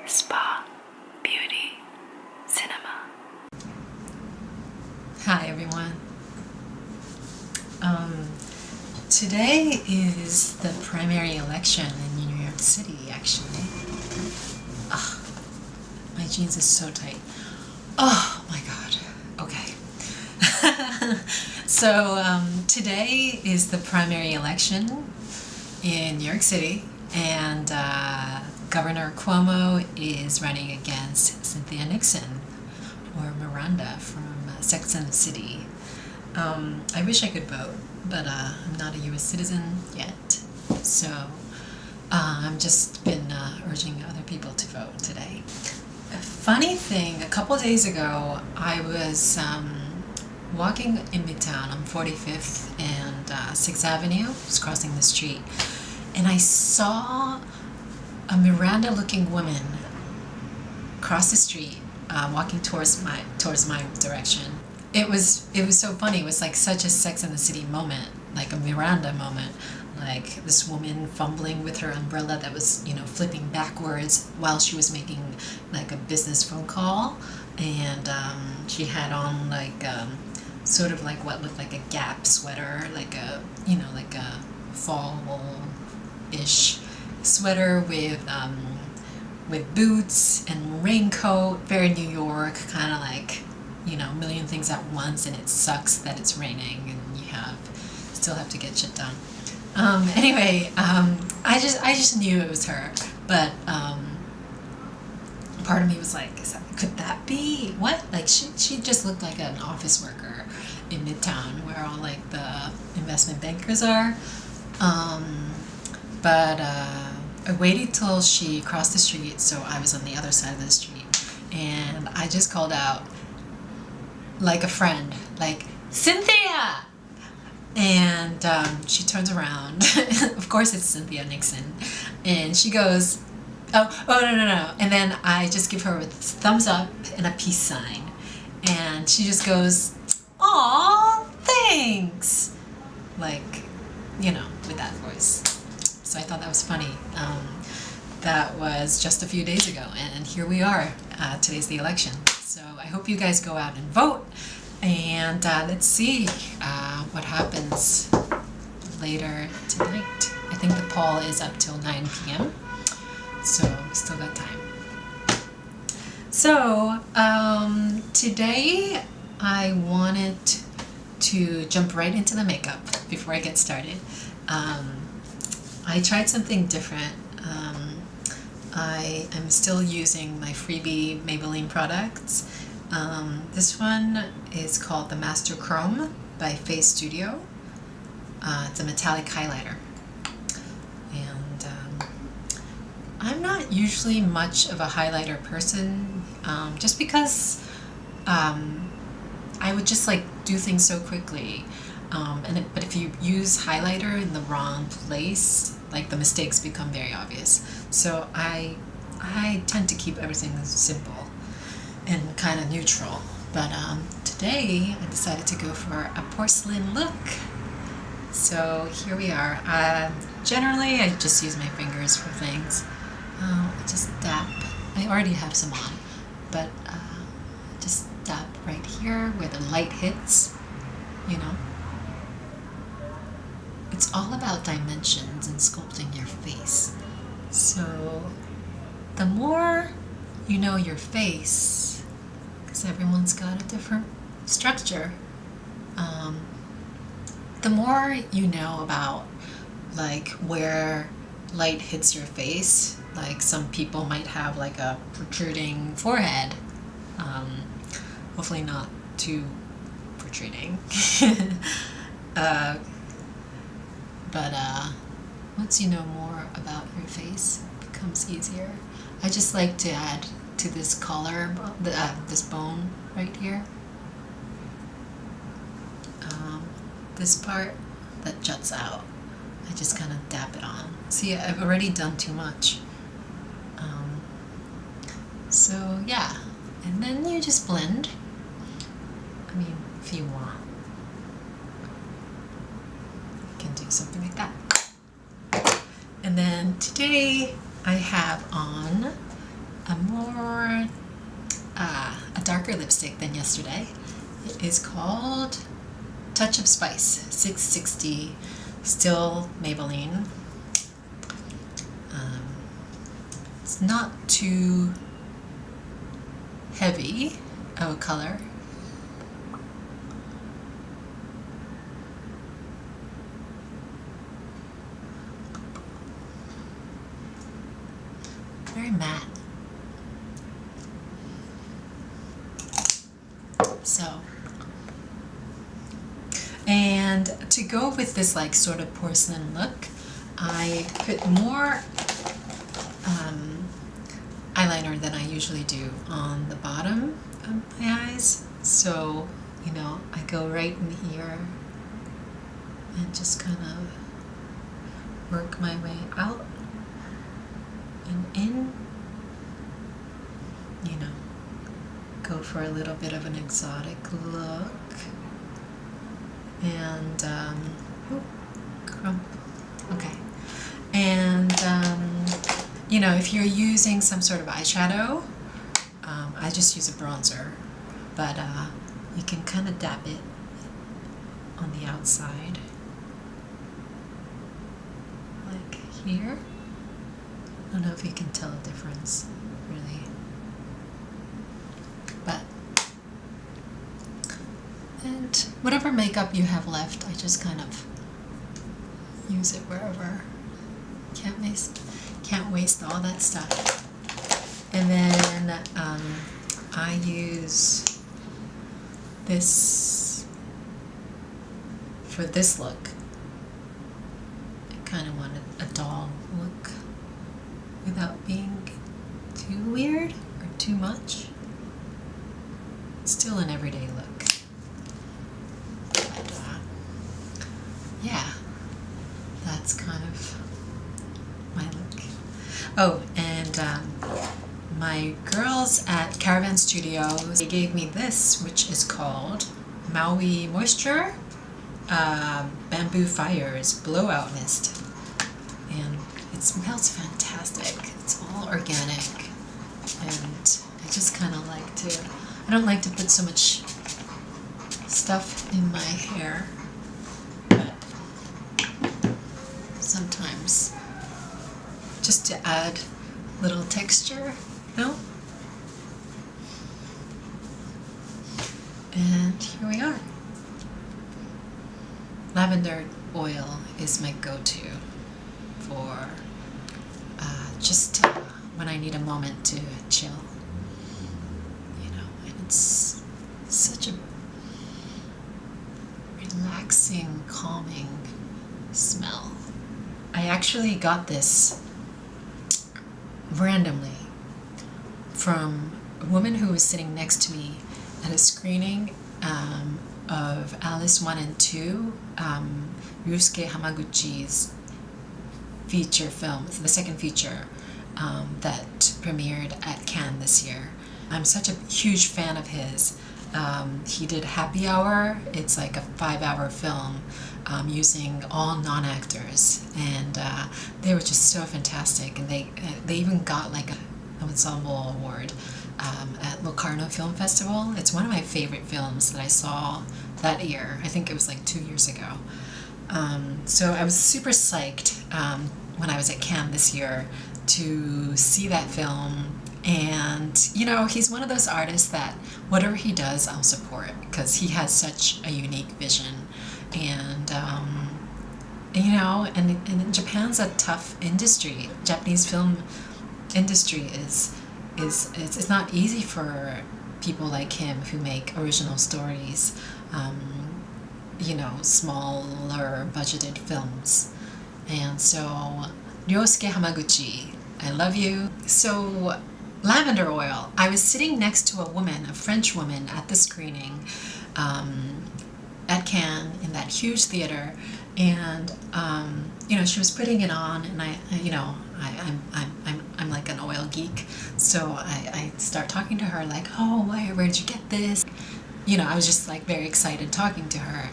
spa, beauty, cinema. Hi everyone. Today is the primary election in New York City, actually. My jeans is so tight. Oh my god. Okay. So today is the primary election in New York City, and Governor Cuomo is running against Cynthis Nixon, or Miranda from Sex and the City. I wish I could vote, but I'm not a U.S. citizen yet, so I've just been urging other people to vote today. A funny thing, a couple days ago, I was walking in Midtown on 45th and 6th Avenue. I was crossing the street, and I saw a Miranda-looking woman cross the street, walking towards my direction. It was so funny. It was like such a Sex and the City moment, like a Miranda moment, like this woman fumbling with her umbrella that was, flipping backwards while she was making like a business phone call, and she had on like sort of like what looked like a Gap sweater, like a fall-ish sweater with boots and raincoat, very New York, kind of like, a million things at once, and it sucks that it's raining and you still have to get shit done. Anyway, I just knew it was her, but part of me was like, could that be what? Like she just looked like an office worker in Midtown, where all like the investment bankers are. But I waited till she crossed the street, so I was on the other side of the street, and I just called out like a friend, like, Cynthia! And she turns around. Of course it's Cynthis Nixon, and she goes, oh no, and then I just give her a thumbs up and a peace sign, and she just goes, "Aw, thanks," like, with that voice. So I thought that was funny. That was just a few days ago, and here we are. Today's the election, so I hope you guys go out and vote, and let's see what happens later tonight. I think the poll is up till 9 p.m., so we still got time. So today I wanted to jump right into the makeup before I get started. I tried something different. I am still using my freebie Maybelline products. This one is called the Master Chrome by Face Studio. It's a metallic highlighter. And I'm not usually much of a highlighter person, just because I would just like do things so quickly. But if you use highlighter in the wrong place, like the mistakes become very obvious. So I tend to keep everything simple and kind of neutral. But today I decided to go for a porcelain look. So here we are. Generally I just use my fingers for things. I just dab. I already have some on, but just dab right here where the light hits, It's all about dimensions and sculpting your face. So the more you know your face, because everyone's got a different structure, the more you know about like where light hits your face. Like some people might have like a protruding forehead, hopefully not too protruding. But once you know more about your face, it becomes easier. I just like to add to this collar, this bone right here, this part that juts out. I just kind of dab it on. See, I've already done too much. So yeah, and then you just blend. I mean, if you want, you can do something like that. And then today I have on a darker lipstick than yesterday. It is called Touch of Spice 660, still Maybelline. It's not too heavy of a color. Very matte. So, and to go with this like sort of porcelain look, I put more eyeliner than I usually do on the bottom of my eyes. So, you know, I go right in here and just kind of work my way out and in, you know, go for a little bit of an exotic look. And, crump, okay. And, you know, if you're using some sort of eyeshadow, I just use a bronzer, but you can kind of dab it on the outside, like here. I don't know if you can tell a difference, really. But, and whatever makeup you have left, I just kind of use it wherever. Can't waste all that stuff. And then I use this for this look. I kind of wanted a doll look without being too weird or too much. It's still an everyday look. But, yeah, that's kind of my look. Oh, and my girls at Caravan Studios, they gave me this, which is called Maui Moisture Bamboo Fires Blowout Mist. And it smells fantastic. It's all organic. And I just kind of like to, I don't like to put so much stuff in my hair, but sometimes just to add little texture, no? And here we are. Lavender oil is my go-to for just when I need a moment to chill, you know, and it's such a relaxing, calming smell. I actually got this randomly from a woman who was sitting next to me at a screening of Alice 1 and 2, Ryusuke Hamaguchi's feature film, the second feature that premiered at Cannes this year. I'm such a huge fan of his. He did Happy Hour. It's like a 5-hour film using all non-actors, and they were just so fantastic. And they even got like an ensemble award at Locarno Film Festival. It's one of my favorite films that I saw that year. I think it was like 2 years ago. So I was super psyched when I was at Cannes this year to see that film. And, you know, he's one of those artists that whatever he does, I'll support, because he has such a unique vision. And, you know, and Japan's a tough industry. Japanese film industry is it's not easy for people like him who make original stories, you know, smaller budgeted films. And so, Ryosuke Hamaguchi, I love you. So, lavender oil. I was sitting next to a woman, a French woman, at the screening at Cannes in that huge theater, and you know, she was putting it on, and I'm like an oil geek, so I start talking to her like, oh, where'd you get this? You know, I was just like very excited talking to her,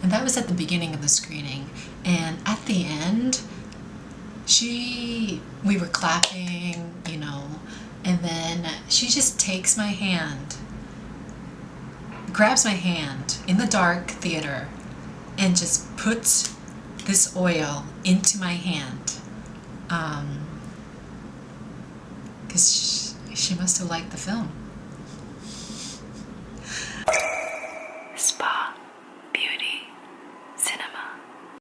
and that was at the beginning of the screening, and at the end, we were clapping, you know, and she just takes my hand, grabs my hand in the dark theater, and just puts this oil into my hand. Because she must have liked the film.